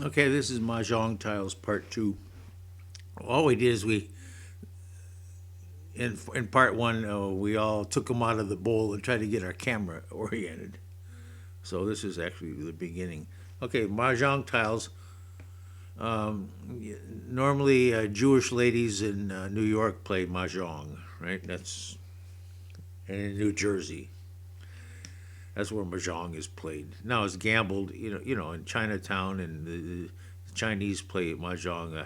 Okay, this is Mahjong Tiles Part 2. All we did is in Part 1, we all took them out of the bowl and tried to get our camera oriented. So this is actually the beginning. Okay, Mahjong Tiles. Um, Normally, Jewish ladies in New York play Mahjong, right? And in New Jersey. That's where Mahjong is played. Now it's gambled, in Chinatown, and the Chinese play Mahjong,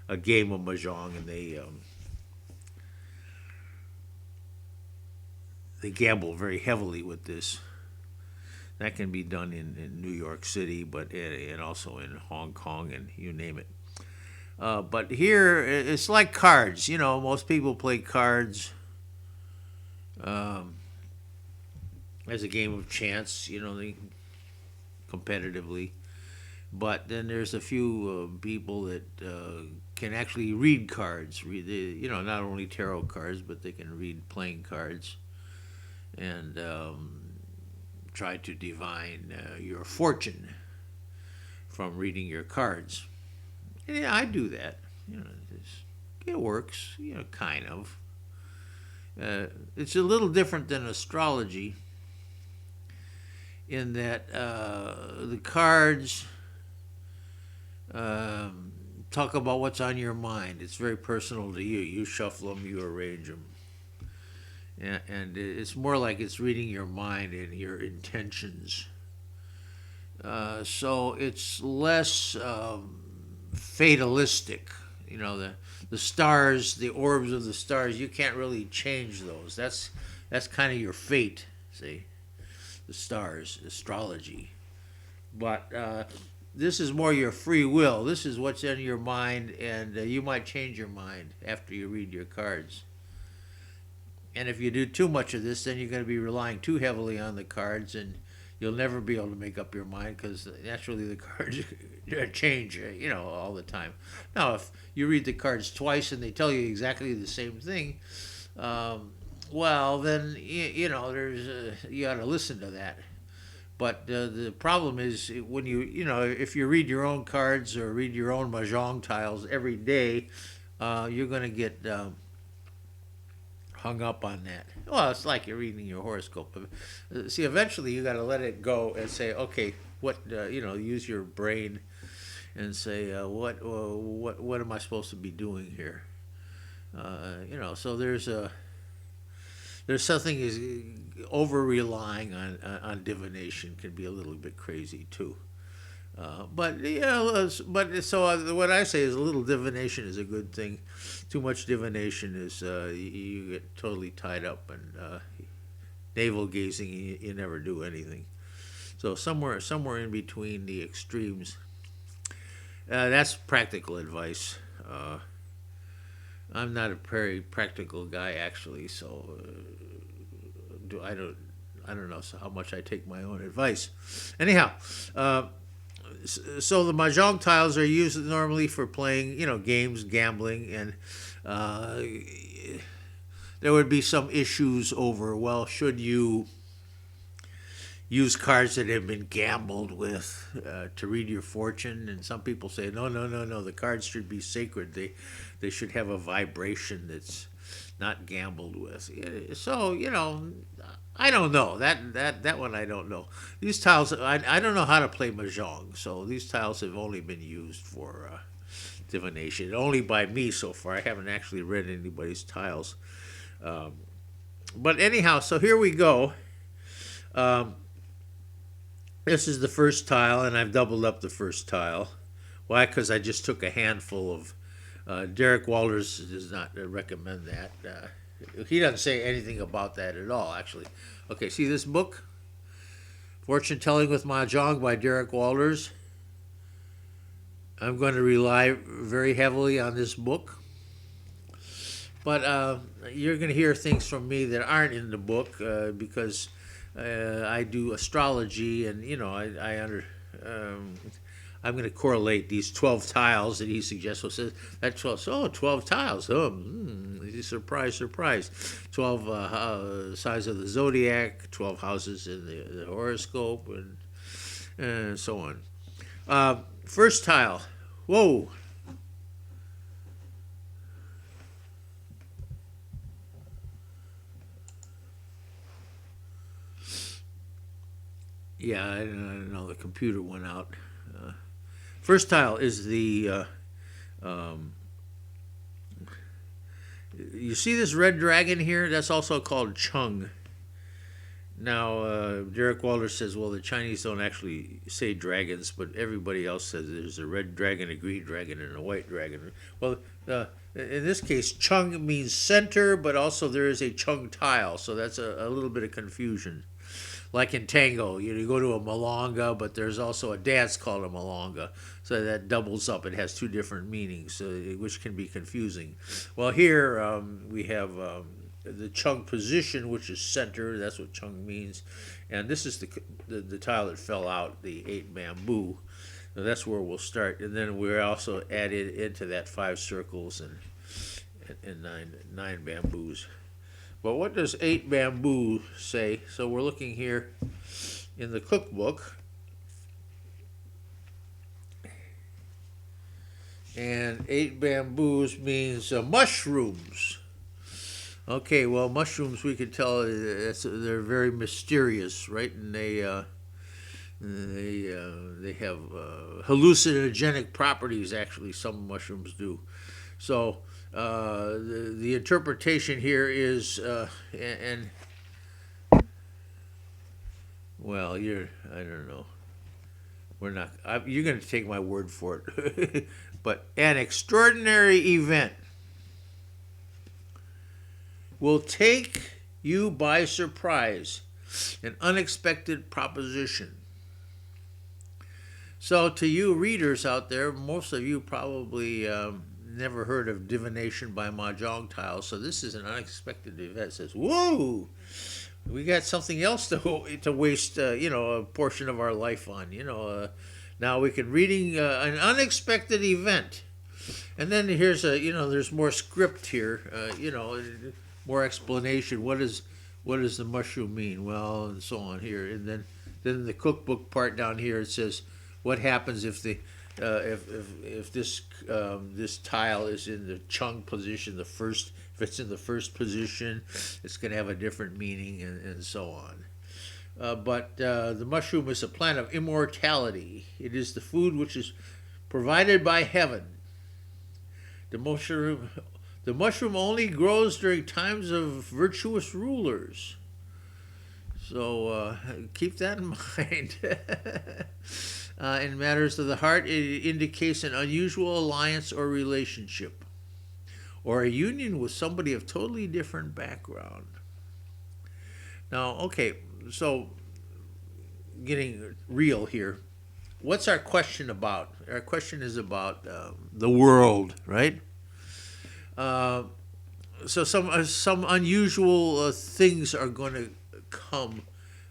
a game of Mahjong, and they gamble very heavily with this. That can be done in New York City, but and also in Hong Kong and you name it. But here it's like cards. Most people play cards um, as a game of chance. Competitively. But then there's a few people that can actually read cards. Not only tarot cards, but they can read playing cards and try to divine your fortune from reading your cards. Yeah, I do that. It works. Kind of. It's a little different than astrology in that the cards talk about what's on your mind. It's very personal to you. You shuffle them, you arrange them. And it's more like it's reading your mind and your intentions. So it's less fatalistic. The stars, the orbs of the stars, you can't really change those. That's kind of your fate, see, the stars, astrology. But this is more your free will. This is what's in your mind, and you might change your mind after you read your cards. And if you do too much of this, then you're going to be relying too heavily on the cards, and you'll never be able to make up your mind because naturally the cards change, all the time. Now, if you read the cards twice and they tell you exactly the same thing, well, then there's you got to listen to that. But the problem is when if you read your own cards or read your own mahjong tiles every day, you're going to get hung up on that. Well, it's like you're reading your horoscope. See, eventually you got to let it go and say, okay, what use your brain and say, what am I supposed to be doing here? So there's something is over relying on divination can be a little bit crazy too. But what I say is a little divination is a good thing. Too much divination is you get totally tied up and navel gazing. You never do anything. So somewhere in between the extremes. That's practical advice. I'm not a very practical guy actually, so do I don't know how much I take my own advice. Anyhow, so the mahjong tiles are used normally for playing, games, gambling, and uh, there would be some issues over. Well, should you use cards that have been gambled with to read your fortune? And some people say, no, no, no, no. The cards should be sacred. They should have a vibration that's not gambled with. So I don't know that one. I don't know. These tiles, I don't know how to play mahjong. So these tiles have only been used for divination, only by me so far. I haven't actually read anybody's tiles. Um, but anyhow, so here we go. Um, this is the first tile, and I've doubled up the first tile. Why? Because I just took a handful of. Derek Walters does not recommend that. He doesn't say anything about that at all, actually. Okay, see this book? Fortune Telling with Mahjong by Derek Walters. I'm going to rely very heavily on this book. But you're going to hear things from me that aren't in the book because I do astrology, and I'm going to correlate these 12 tiles that he suggests. So says that 12. So 12 tiles. Surprise, surprise. 12 signs of the zodiac, 12 houses in the horoscope, and so on. First tile. Whoa. Yeah, I don't know. The computer went out. Uh, First tile is the. Um, you see this red dragon here? That's also called Chung. Now, Derek Walder says, well, the Chinese don't actually say dragons, but everybody else says there's a red dragon, a green dragon, and a white dragon. Well, in this case, Chung means center, but also there is a Chung tile, so that's a little bit of confusion. Like in tango, you go to a milonga, but there's also a dance called a milonga, so that doubles up. It has two different meanings, which can be confusing. Well, here we have the Chung position, which is center. That's what Chung means, and this is the tile that fell out, the 8 bamboo. So that's where we'll start, and then we're also added into that 5 circles and nine bamboos. But what does 8 bamboo say? So we're looking here in the cookbook. And 8 bamboos means mushrooms. Okay, well, mushrooms we could tell they're very mysterious, right? And they have hallucinogenic properties. Actually, some mushrooms do. So the interpretation here is, and well, I don't know. We're not. You're going to take my word for it. But an extraordinary event will take you by surprise, an unexpected proposition. So, to you readers out there, most of you probably never heard of divination by mahjong tiles. So this is an unexpected event. It says, "Whoa, we got something else to waste, a portion of our life on. Now we can reading an unexpected event." And then here's there's more script here. More explanation. What does the mushroom mean? Well, and so on here. And then the cookbook part down here, it says, what happens if this tile is in the Chung position, if it's in the first position, it's going to have a different meaning, and so on. But the mushroom is a plant of immortality. It is the food which is provided by heaven. The mushroom only grows during times of virtuous rulers. So keep that in mind. In matters of the heart, it indicates an unusual alliance or relationship, or a union with somebody of totally different background. Now, okay, so getting real here. What's our question about? Our question is about the world, right? So some unusual things are going to come.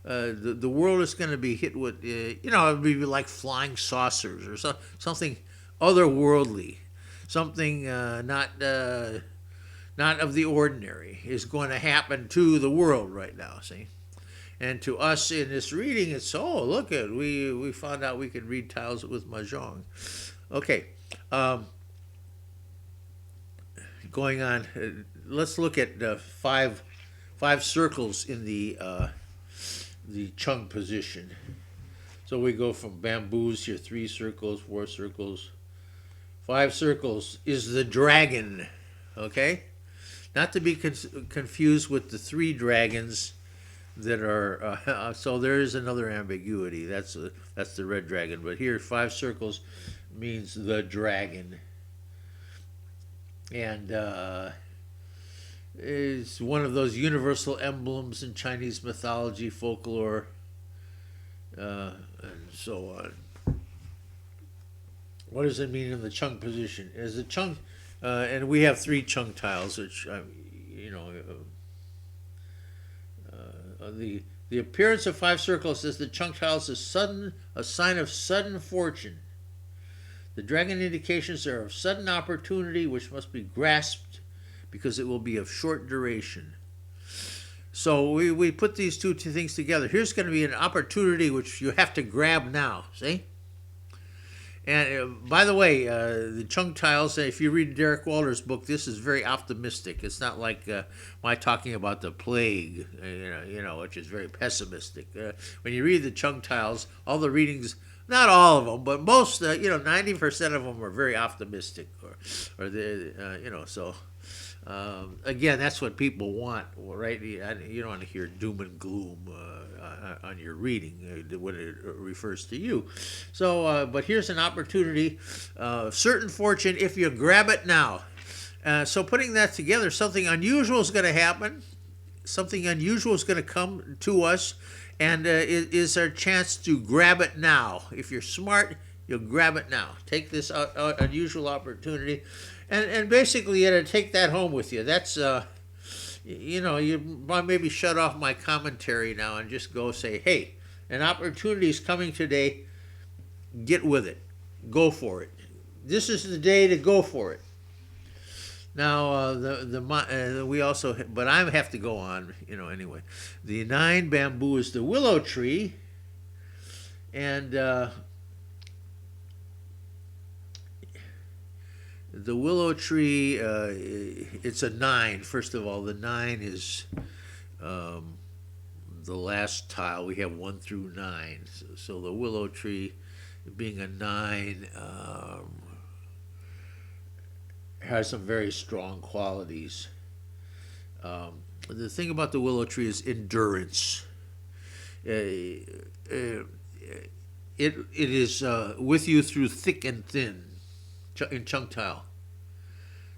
The world is going to be hit with, it'd be like flying saucers or something otherworldly, something not of the ordinary is going to happen to the world right now. See, and to us in this reading, it's look at we found out we can read tiles with mahjong. Okay, going on. Let's look at five circles in the Chung position. So we go from bamboos here, 3 circles, 4 circles, 5 circles is the dragon. Okay, not to be confused with the 3 dragons that are. So there is another ambiguity. That's the red dragon. But here, 5 circles means the dragon, and is one of those universal emblems in Chinese mythology, folklore, and so on. What does it mean in the Chung position? As the Chung, and we have 3 Chung tiles, which the appearance of 5 circles as the Chung tiles is a sign of sudden fortune. The dragon indications are of sudden opportunity, which must be grasped because it will be of short duration. So we put these two things together. Here's going to be an opportunity which you have to grab now. See? And by the way, the Chung tiles, if you read Derek Walder's book, this is very optimistic. It's not like my talking about the plague, which is very pessimistic. When you read the Chung tiles, all the readings, not all of them, but most, 90% of them are very optimistic, so. Again, that's what people want, right? You don't want to hear doom and gloom on your reading when it refers to you. So, but here's an opportunity, certain fortune if you grab it now. So, putting that together, something unusual is going to happen. Something unusual is going to come to us, and it is our chance to grab it now. If you're smart, you'll grab it now. Take this unusual opportunity. And basically, you got to take that home with you. That's, you maybe shut off my commentary now and just go say, hey, an opportunity is coming today. Get with it. Go for it. This is the day to go for it. Now, we also, but I have to go on, anyway. The 9 bamboo is the willow tree. And the willow tree, it's a 9. First of all, the 9 is the last tile. We have 1 through 9. So the willow tree, being a 9, has some very strong qualities. The thing about the willow tree is endurance. It is with you through thick and thin. In Chung tile,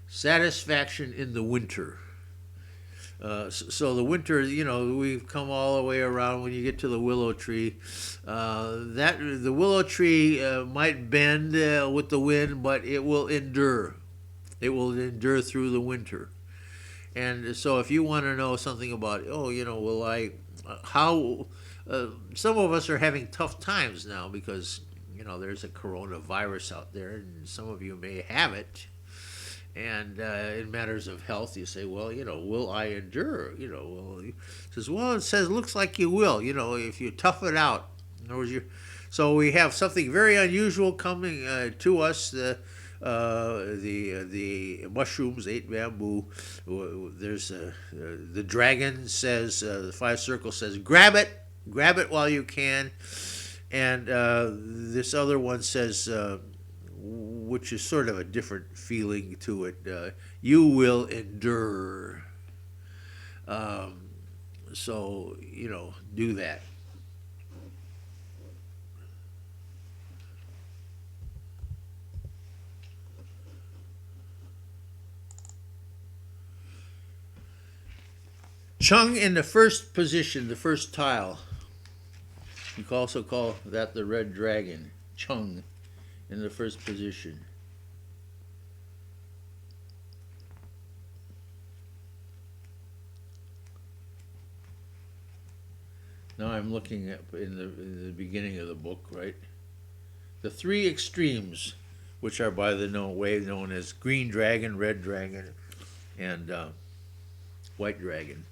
satisfaction in the winter. So the winter, we've come all the way around. When you get to the willow tree, the willow tree might bend with the wind, but it will endure. It will endure through the winter. And so, if you want to know something about, how some of us are having tough times now because there's a coronavirus out there, and some of you may have it. And in matters of health, you say, well, will I endure? It says, looks like you will, if you tough it out. In other words, so we have something very unusual coming to us. The mushrooms, 8 bamboo. There's the dragon says, the 5 circle says, grab it while you can. And this other one says, which is sort of a different feeling to it, you will endure. So, do that. Chung in the first position, the first tile. You can also call that the red dragon. Chung in the first position. Now I'm looking at in the beginning of the book, right? The 3 extremes, which are by the way known as green dragon, red dragon, and white dragon.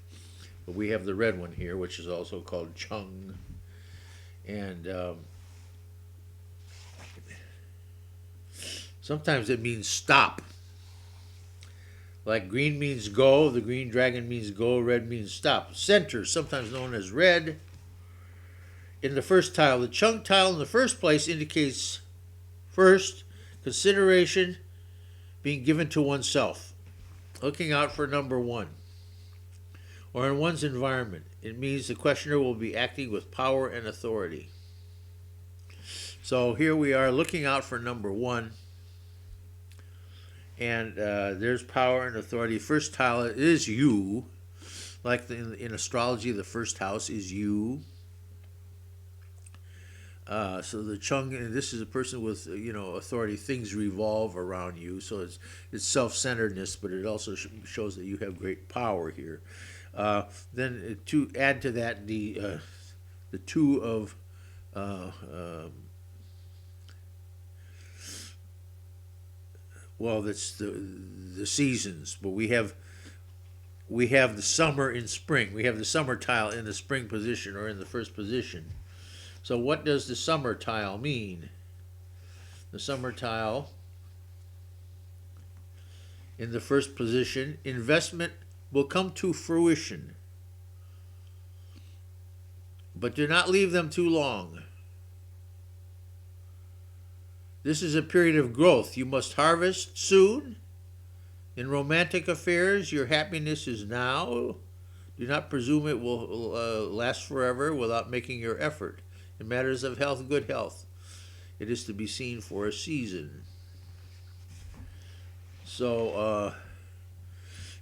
But we have the red one here, which is also called Chung. And sometimes it means stop. Like green means go, the green dragon means go, red means stop. Center, sometimes known as red. In the first tile, the Chung tile in the first place indicates first consideration being given to oneself, looking out for number 1, or in one's environment. It means the questioner will be acting with power and authority. So here we are looking out for number 1. And there's power and authority. First tile is you. Like in astrology, the first house is you. So the Chung, and this is a person with authority. Things revolve around you, so it's self-centeredness, but it also shows that you have great power here. Then to add to that, the 2 of that's the seasons, but we have the summer in spring. We have the summer tile in the spring position or in the first position. So what does the summer tile mean? the summer tile in the first position. Investment will come to fruition, but do not leave them too long. This is a period of growth. You must harvest soon. In romantic affairs, your happiness is now. Do not presume it will last forever without making your effort. In matters of health, good health, it is to be seen for a season. So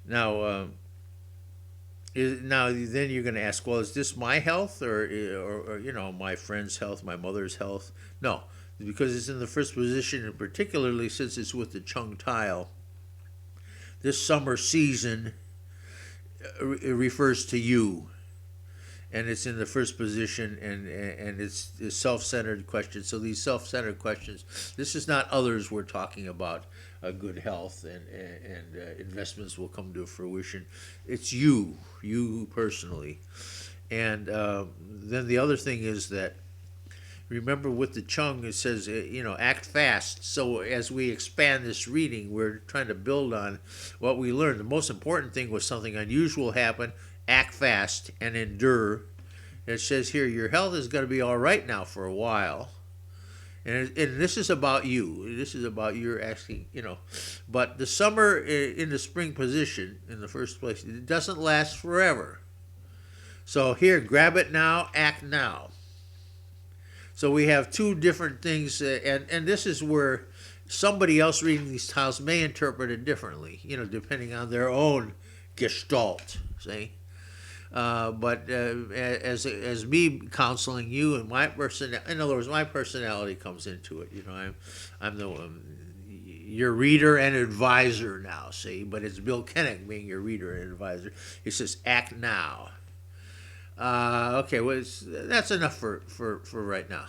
now then you're going to ask, well, is this my health or my friend's health, my mother's health? No, because it's in the first position, and particularly since it's with the Chung tile. This summer season refers to you, and it's in the first position, and it's a self-centered question. So these self-centered questions, this is not others we're talking about. Good health and investments will come to fruition. It's you personally. And then the other thing is that, remember with the Chung, it says, act fast. So as we expand this reading, we're trying to build on what we learned. The most important thing was something unusual happen, act fast and endure. And it says here, your health is going to be all right now for a while. And this is about you. This is about your asking, But the summer in the spring position, in the first place, it doesn't last forever. So here, grab it now, act now. So we have two different things, and this is where somebody else reading these tiles may interpret it differently, depending on their own gestalt, see? But as me counseling you and in other words, my personality comes into it. I'm the your reader and advisor now, see? But it's Bill Kennick being your reader and advisor. He says, act now. Okay, well, that's enough for right now.